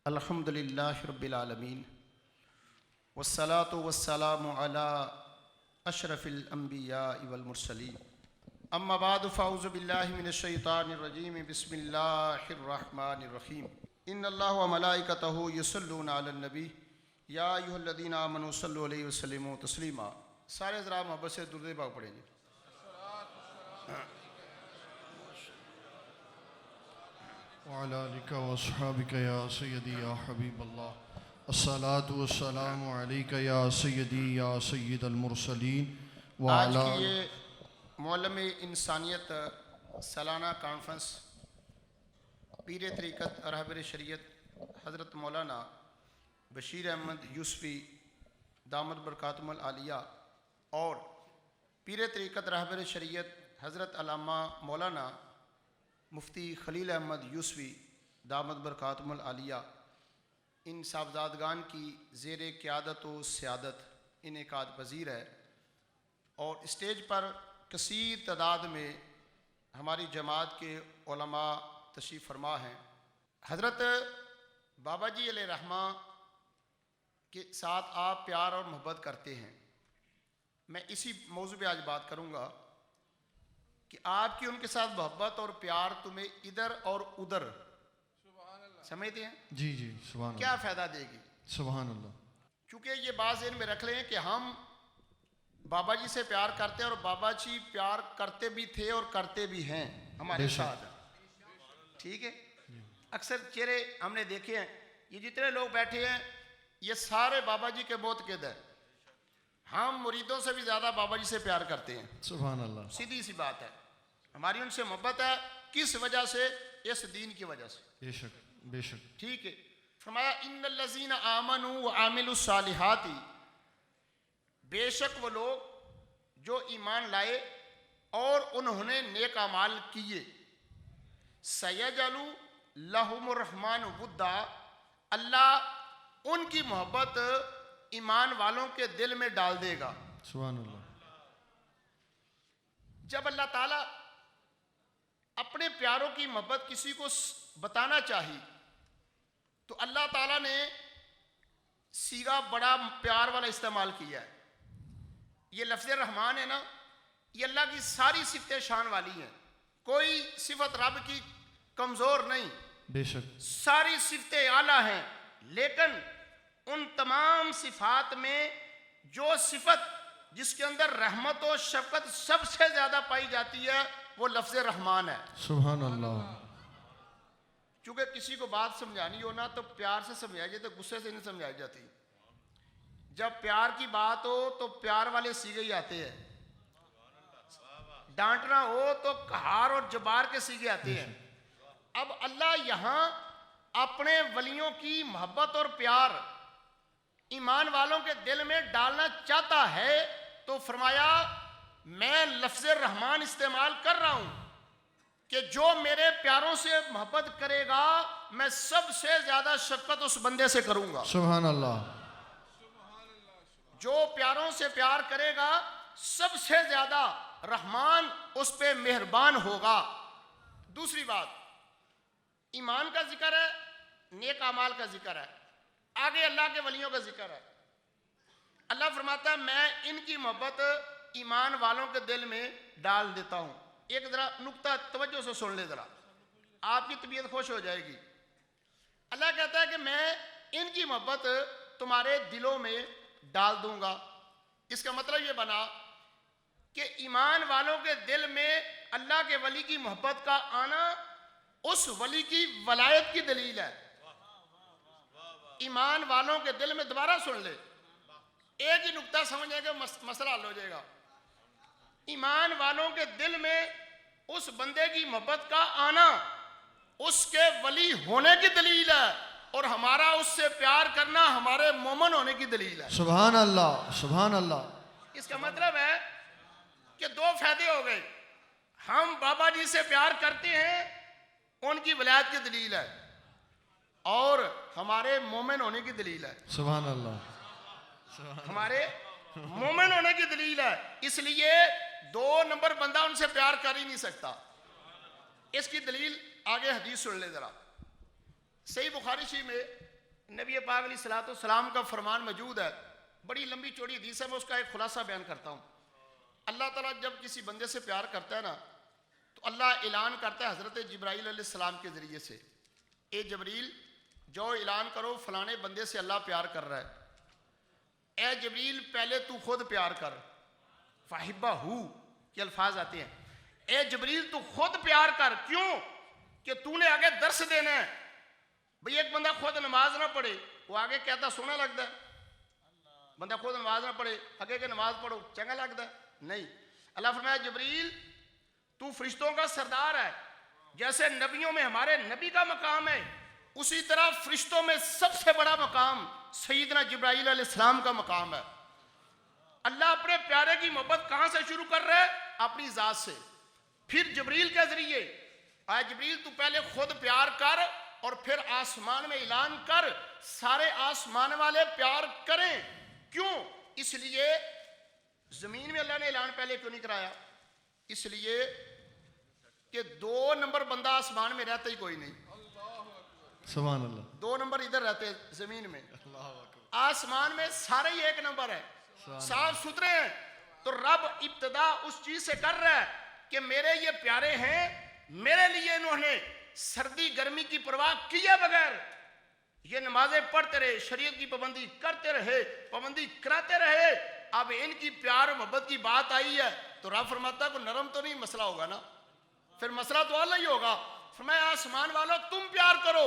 अल्हम्दुलिल्लाहि रब्बिल आलमीन वस्सलातु वस्सलामु अला अशरफिल अंबिया वल मुरसलीन अम्मा बादु फ़अऊज़ु बिल्लाहि मिनश शैतानिर रजीम बिस्मिल्लाहिर रहमानिर रहीम इन्नल्लाह व मलाइकतहु युसल्लूना अलन नबी या अय्युहल्लज़ीना आमनू सल्लु अलैहि वसल्लिमू तस्लीमा। सारे ज़रा मोहब्बत से दुरूद पाक पढ़ेंगे। वअला आलिका व अस्हाबिका या सय्यदी या हबीबल्लाह अस्सलातु वस्सलामु अलैका या सय्यदी या सय्यदल मुरसलीन व आज अला। की ये मौलम इंसानियत सालाना कॉन्फ्रेंस पीर तरीक़त रहबर शरीयत हज़रत मौलाना बशीर अहमद यूसुफ़ी दामद बरकातुहुल आलिया और पीर तरीक़त रहबर शरीयत हज़रत अल्लामा मौलाना मुफ्ती खलील अहमद यूसुफ़ी दामद बरकातुहुल आलिया इन साहबजादगान की ज़ेर क़यादत व सियादत इनेकाद पज़ीर है और स्टेज पर कसीर तादाद में हमारी जमात के उलमा तशरीफ़ फरमा हैं। हज़रत बाबा जी अलैहि रहमा के साथ आप प्यार और मोहब्बत करते हैं। मैं इसी मौजू पे आज बात करूँगा कि आपकी उनके साथ मोहब्बत और प्यार तुम्हें इधर और उधर समझते हैं जी जी सुभान क्या अल्लाह फ़ायदा देगी। सुभान अल्लाह। चूँकि ये बात ज़हन में रख लें कि हम बाबा जी से प्यार करते हैं और बाबा जी प्यार करते भी थे और करते भी हैं हमारे बेशक। साथ, ठीक है। अक्सर चेहरे हमने देखे हैं, ये जितने लोग बैठे हैं ये सारे बाबा जी के मोतक़िद हैं। हम मुरीदों से भी ज़्यादा बाबा जी से प्यार करते हैं, सुभान अल्लाह। सीधी सी बात है। हमारी उनसे मोहब्बत है, किस वजह से? इस दीन की वजह से। बेशक बेशक। ठीक है। फरमाया इन्नल्लज़ीना आमनू व आमिलुस सालिहाती, बेशक वो लोग जो ईमान लाए और उन्होंने नेक अमाल किए, सयजलु लहुमुर रहमान वुद्दा, अल्लाह उनकी मोहब्बत ईमान वालों के दिल में डाल देगा। सुभान अल्लाह। जब अल्लाह ताला अपने प्यारों की मोहब्बत किसी को बताना चाहिए तो अल्लाह ताला ने सीगा बड़ा प्यार वाला इस्तेमाल किया है। ये लफ्ज़ रहमान है ना, ये अल्लाह की सारी सिफ़तें शान वाली हैं, कोई सिफत रब की कमज़ोर नहीं, बेशक सारी सिफ़तें आला हैं। लेकिन उन तमाम सिफ़ात में जो सिफत जिसके अंदर रहमत और शफ़क़त सबसे ज़्यादा पाई जाती है वो लफ्ज़ रहमान है। सुभान अल्लाह। चूँकि किसी को बात समझानी हो ना तो प्यार से समझाई जाए, तो गुस्से से नहीं समझाई जाती। जब प्यार की बात हो तो प्यार वाले सीगे ही आते हैं, डांटना हो तो कहार और जबार के सीगे आते हैं। अब अल्लाह यहाँ अपने वलियों की मोहब्बत और प्यार ईमान वालों के दिल में डालना चाहता है तो फरमाया मैं लफ्ज़ रहमान इस्तेमाल कर रहा हूँ कि जो मेरे प्यारों से मोहब्बत करेगा मैं सबसे ज़्यादा शफ़क़त उस बंदे से करूँगा। सुभान अल्लाह। जो प्यारों से प्यार करेगा सबसे ज़्यादा रहमान उस पे मेहरबान होगा। दूसरी बात, ईमान का जिक्र है, नेक अमाल का जिक्र है, आगे अल्लाह के वलियों का जिक्र है। अल्लाह फरमाता है मैं इनकी मोहब्बत ईमान वालों के दिल में डाल देता हूँ। एक ज़रा नुक्ता तवज्जो से सुन ले, ज़रा आपकी तबीयत खुश हो जाएगी। अल्लाह कहता है कि मैं इनकी मोहब्बत तुम्हारे दिलों में डाल दूंगा। इसका मतलब ये बना कि ईमान वालों के दिल में अल्लाह के वली की मोहब्बत का आना उस वली की वलायत की दलील है। ईमान वालों के दिल में, दोबारा सुन ले, एक ही नुक्ता समझ जाएगा, मसला हल हो जाएगा। ईमान वालों के दिल में उस बंदे की मोहब्बत का आना उसके वली होने की दलील है और हमारा उससे प्यार करना हमारे मोमन होने की दलील है। सुभान अल्लाह सुभान अल्लाह। इसका मतलब है कि दो फायदे हो गए। हम बाबा जी से प्यार करते हैं, उनकी वलायत की दलील है, और हमारे मोमिन होने की दलील है। सुभान अल्लाह। हमारे मोमिन होने की दलील है। इसलिए दो नंबर बंदा उनसे प्यार कर ही नहीं सकता। इसकी दलील आगे हदीस सुन ले जरा। सही बुखारी शरीफ में नबी पाक अलैहिस्सलाम का फरमान मौजूद है, बड़ी लंबी चौड़ी हदीस है, मैं उसका एक खुलासा बयान करता हूँ। अल्लाह ताला जब किसी बंदे से प्यार करता है ना, तो अल्लाह ऐलान करता है हज़रत जिब्राईल अलैहिस्सलाम के ज़रिए से, ए जबरील जो ऐलान करो फलाने बंदे से अल्लाह प्यार कर रहा है। ए जबरील पहले तू खुद प्यार कर, फाहिबा हु के अल्फाज आते हैं। ए जबरील तू खुद प्यार कर, क्यों कि तूने आगे दर्श देना है। भाई एक बंदा खुद नमाज ना पढ़े, वो आगे कहता सोना लगता है। बंदा खुद नमाज ना पढ़े आगे के नमाज पढ़ो चंगा लगता है? नहीं। अल्लाह फरमाया जबरील तू फरिश्तों का सरदार है, जैसे नबियों में हमारे नबी का मकाम है, उसी तरह फरिश्तों में सबसे बड़ा मकाम सैयदना जिब्राईल अलैहिस्सलाम का मकाम है। अल्लाह अपने प्यारे की मोहब्बत कहां से शुरू कर रहा है? अपनी जात से। फिर जिब्रील के जरिए आया, जिब्रील तू पहले खुद प्यार कर और फिर आसमान में ऐलान कर, सारे आसमान वाले प्यार करें। क्यों? इसलिए जमीन में अल्लाह ने ऐलान पहले क्यों नहीं कराया? इसलिए कि 2 नंबर बंदा आसमान में रहता ही कोई नहीं। सुभान अल्लाह। 2 नंबर इधर रहते हैं जमीन में, आसमान में सारे ही 1 नंबर है, साफ सुथरे हैं। तो रब इब्तदा उस चीज से कर रहा है कि मेरे ये प्यारे हैं, मेरे लिए इन्होंने सर्दी गर्मी की परवाह किए बगैर ये नमाजें पढ़ते रहे, शरीयत की पाबंदी करते रहे, पाबंदी कराते रहे। अब इनकी प्यार मोहब्बत की बात आई है तो रब फरमाता को नरम तो नहीं मसला होगा ना, फिर मसला तो अलग ही होगा। फरमाया आसमान वालों तुम प्यार करो,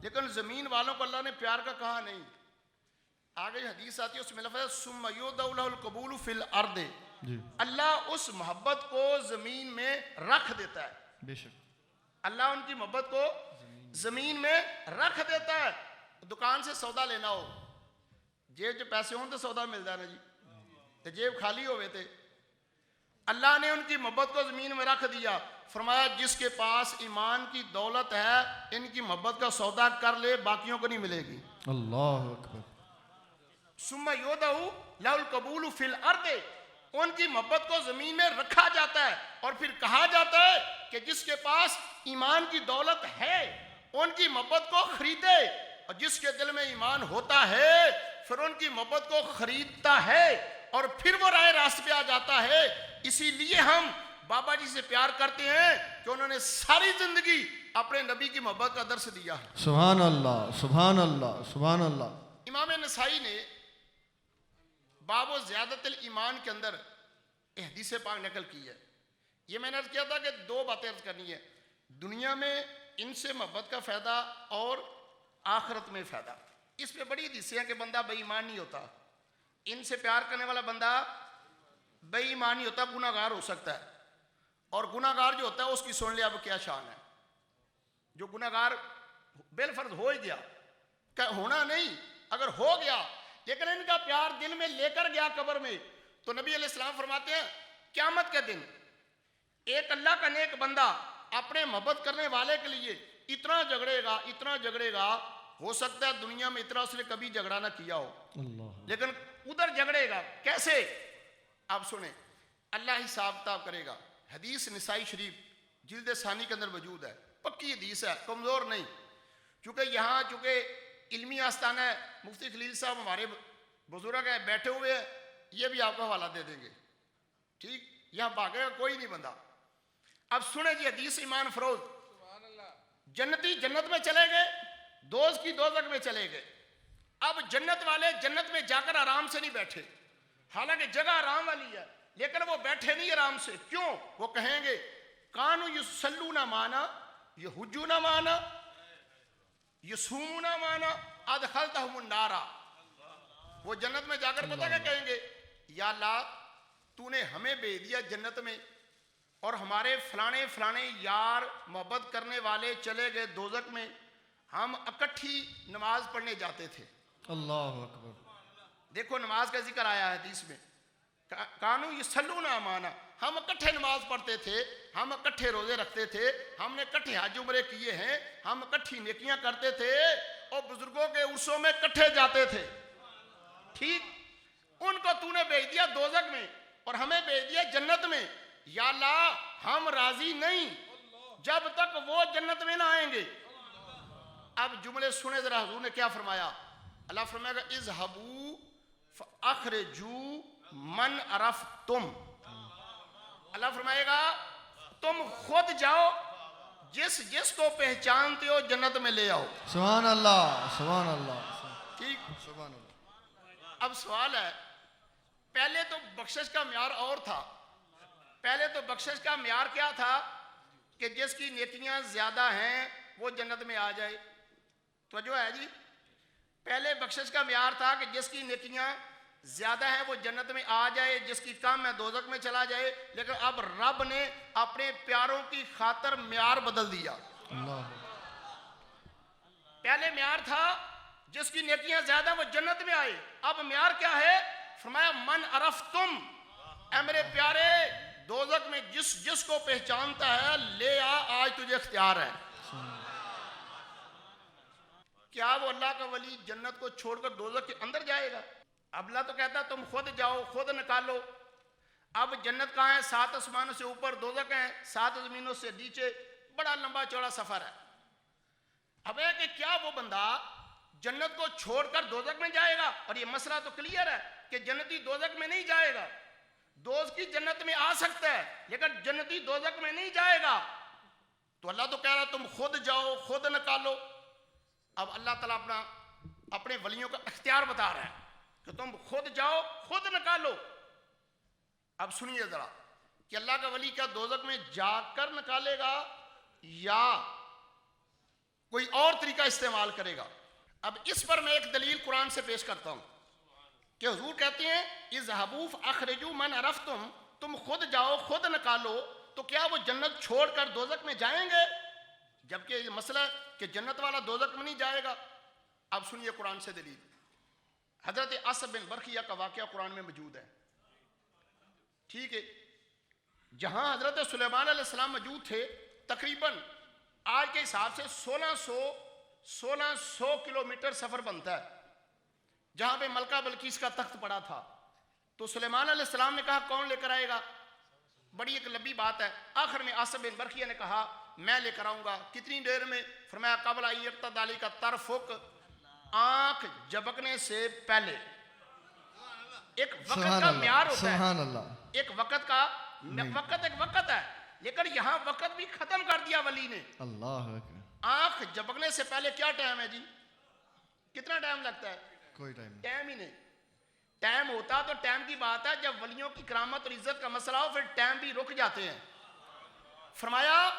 लेकिन जमीन वालों को अल्लाह ने प्यार का कहा नहीं। आगे हदीस आती है उसमें लफ्ज़ है सुम्मा युदउल कबूल फिल अर्द, अल्लाह उस मोहब्बत को जमीन में रख देता है। बेशक अल्लाह उनकी मोहब्बत को जमीन में रख देता है। दुकान से सौदा लेना हो, जेब च पैसे हों तो सौदा मिलता है ना जी, तो जेब खाली होवे थे। अल्लाह ने उनकी मोहब्बत को जमीन में रख दिया। फरमाया जिसके पास ईमान की दौलत है इनकी मोहब्बत का सौदा कर ले, बाकियों को नहीं मिलेगी। अल्लाह अकबर। सुम्मा योदहु लहुल कबूल फिल अर्द, उनकी मोहब्बत को जमीन में रखा जाता है और फिर कहा जाता है कि जिसके पास ईमान की दौलत है उनकी मोहब्बत को खरीदे, और जिसके दिल में ईमान होता है फिर उनकी मोहब्बत को खरीदता है और फिर वो राह रास्ते पे आ जाता है। इसीलिए हम बाबा जी से प्यार करते हैं कि उन्होंने सारी जिंदगी अपने नबी की मोहब्बत का दर्श दिया है। सुभान अल्लाह सुभान अल्लाह सुभान अल्लाह। इमाम नसाई ने बाबो ज़ियादतुल ईमान के अंदर हदीस पाक नकल की है। ये मैंने अर्ज किया था कि 2 बातें अर्ज करनी है, दुनिया में इनसे मोहब्बत का फ़ायदा और आखिरत में फ़ायदा। इस पे बड़ी हदीसें हैं कि बंदा बेईमान नहीं होता, इनसे प्यार करने वाला बंदा बेईमान नहीं होता, गुनाहगार हो सकता है, और गुनाहगार जो होता है उसकी सुन लिया अब क्या शान है। जो गुनाहगार बेलफर्ज हो ही गया, होना नहीं, अगर हो गया लेकिन इनका प्यार दिल में लेकर गया कब्र में, तो नबी अलैहिस्सलाम फरमाते हैं क़यामत के दिन एक अल्लाह का नेक बंदा अपने मोहब्बत करने वाले के लिए इतना झगड़ेगा, हो सकता है दुनिया में इतना उसने कभी झगड़ा ना किया हो, लेकिन उधर झगड़ेगा। कैसे? आप सुने, अल्लाह हिसाब किताब करेगा। हदीस निसाई शरीफ जिल्द सानी के अंदर मौजूद है, पक्की हदीस है, कमजोर नहीं। चूंकि इल्मी आस्थाना है, मुफ्ती खलील साहब हमारे बुजुर्ग हैं बैठे हुए हैं, ये भी आपको हवाला दे देंगे, ठीक? यहाँ भागेगा कोई नहीं बंदा। अब सुने जी हदीस ईमान फरोज, जन्नती जन्नत में चले गए, दोस्त की दोजख में चले गए। अब जन्नत वाले जन्नत में जाकर आराम से नहीं बैठे, हालांकि जगह आराम वाली है, लेकिन वो बैठे नहीं आराम से। क्यों? वो कहेंगे कानू युसल्लू ना माना, यहुज्जू ना माना, यसूमू ना माना, अदखलतहुमुन नारा। वो जन्नत में जाकर पता क्या कहेंगे? या अल्लाह तूने हमें भेज दिया जन्नत में और हमारे फलाने फलाने यार मोहब्बत करने वाले चले गए दोजख में, हम इकट्ठी नमाज पढ़ने जाते थे। अल्लाह अकबर। देखो नमाज का जिक्र आया है हदीस में, कानू यसल्लू ना माना, हम इकट्ठे नमाज पढ़ते थे, हम इकट्ठे रोजे रखते थे, हमने इकट्ठे हज उम्रे किए हैं, हम इकट्ठी नेकियां करते थे और बुजुर्गों के उर्सों में इकट्ठे जाते थे। ठीक, उनको तूने भेज दिया दोजख में और हमें भेज दिया जन्नत में। या अल्लाह हम राजी नहीं जब तक वो जन्नत में ना आएंगे। अब जुमले सुने जरा, हुजूर ने क्या फरमाया। अल्लाह फरमाएगा इज़हबू फअखरिजू मन अरफ्तुम। अल्लाह फरमाएगा तुम खुद जाओ, जिस जिसको पहचानते हो जन्नत में ले आओ। सुभान अल्लाह, सुभान अल्लाह, ठीक। सुभान अल्लाह। अब सवाल है, पहले तो बख्शिश का म्यार और था। पहले तो बख्शिश का म्यार क्या था कि जिसकी नेकियां ज्यादा हैं वो जन्नत में आ जाए। तो जो है जी, पहले बख्शिश का म्यार था कि जिसकी नेकियां ज्यादा है वो जन्नत में आ जाए, जिसकी कम है दोजख में चला जाए। लेकिन अब रब ने अपने प्यारों की खातर म्यार बदल दिया। अल्लाह। पहले म्यार था जिसकी नेकियां ज्यादा वो जन्नत में आए। अब म्यार क्या है? फरमाया मन अरफ्तुम, ऐ मेरे प्यारे दोजख में जिस जिसको पहचानता है ले आ, आज तुझे इख्तियार है। क्या वो अल्लाह का वली जन्नत को छोड़कर दोजख के अंदर जाएगा? अब अल्लाह तो कहता तुम खुद जाओ, खुद निकालो। अब जन्नत कहाँ है? 7 आसमानों से ऊपर, दोजख है 7 जमीनों से नीचे। बड़ा लंबा चौड़ा सफर है। अब है कि क्या वो बंदा जन्नत को छोड़कर दोजख में जाएगा? और ये मसला तो क्लियर है कि जन्नती दोजख में नहीं जाएगा। दोस्त की जन्नत में आ सकता है लेकिन जन्नती दोजख में नहीं जाएगा। तो अल्लाह तो कह रहा तुम खुद जाओ, खुद निकालो। अब अल्लाह ताला अपने वलियों का इख्तियार बता रहा है कि तुम खुद जाओ, खुद निकालो। अब सुनिए जरा कि अल्लाह का वली क्या दोजख में जाकर निकालेगा या कोई और तरीका इस्तेमाल करेगा? अब इस पर मैं एक दलील कुरान से पेश करता हूं कि हुजूर कहते हैं इज़हबू फअखरिजू मन अरफ्तुम, तुम खुद जाओ, खुद निकालो। तो क्या वो जन्नत छोड़कर दोजख में जाएंगे? जबकि ये मसला कि जन्नत वाला दोजख में नहीं जाएगा। अब सुनिए कुरान से दलील। हजरत असब बिन बरखिया का वाकया कुरान में मौजूद है। ठीक है, जहां हजरत सुलेमान अलैहिस्सलाम मौजूद थे, तकरीबन आज के हिसाब से 1600 किलोमीटर सफर बनता है। जहां पे मलका बल्कीस का तख्त पड़ा था, तो सुलेमान अलैहिस्सलाम ने कहा कौन लेकर आएगा? बड़ी एक लंबी बात है। आखिर में आसिफ बिन बरखिया ने कहा मैं लेकर आऊंगा। कितनी देर में? फरमाया कबल अय्यक्तदाली का तरफुक, आंख झपकने से पहले। एक वक्त का म्यार होता है, एक वक्त का वक्त एक वक्त है, लेकिन यहां वक्त भी खत्म कर दिया वली ने। अल्लाह। आंख झपकने से पहले क्या टाइम है जी? कितना टाइम लगता है? कोई टाइम नहीं। टाइम ही नहीं। टाइम होता तो टाइम की बात है, जब वलियों की करामत और इज्जत का मसला हो फिर टाइम भी रुक जाते हैं। फरमाया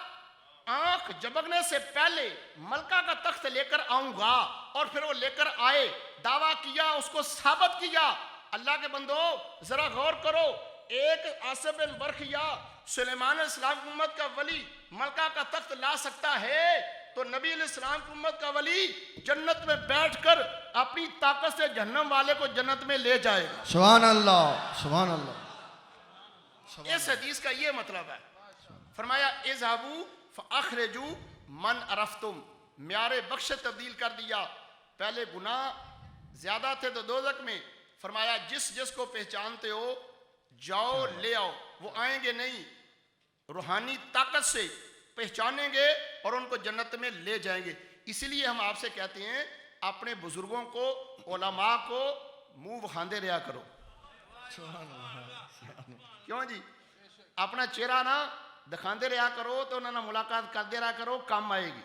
आंख झपकने से पहले मलका का तख्त लेकर आऊंगा। और फिर वो लेकर आए, दावा किया, उसको साबित किया। अल्लाह के बंदो जरा गौर करो, एक आसिफ बिन बरखिया सुलेमान अलैहिस्सलाम की उम्मत का वली मलका का तख्त ला सकता है, तो नबी अलैहिस्सलाम की उम्मत का वली जन्नत में बैठकर अपनी ताकत से जहन्नम वाले को जन्नत में ले जाएगा। सुभान अल्लाह, सुभान अल्लाह। इस हदीस का ये मतलब है। फरमाया इज़हबू फअखरिजू मन अरफ्तुम, म्यारे बख्श तब्दील कर दिया। पहले गुनाह ज्यादा थे तो दोजख में, फरमाया जिस जिसको पहचानते हो जाओ ले आओ। वो आएंगे नहीं, रूहानी ताकत से पहचानेंगे और उनको जन्नत में ले जाएंगे। इसलिए हम आपसे कहते हैं अपने बुजुर्गों को, उलमा को मुंह बखांदे रहा करो। क्यों जी? अपना चेहरा ना दिखाते रहा करो, तो उन्होंने मुलाकात करते रहा करो, काम आएगी।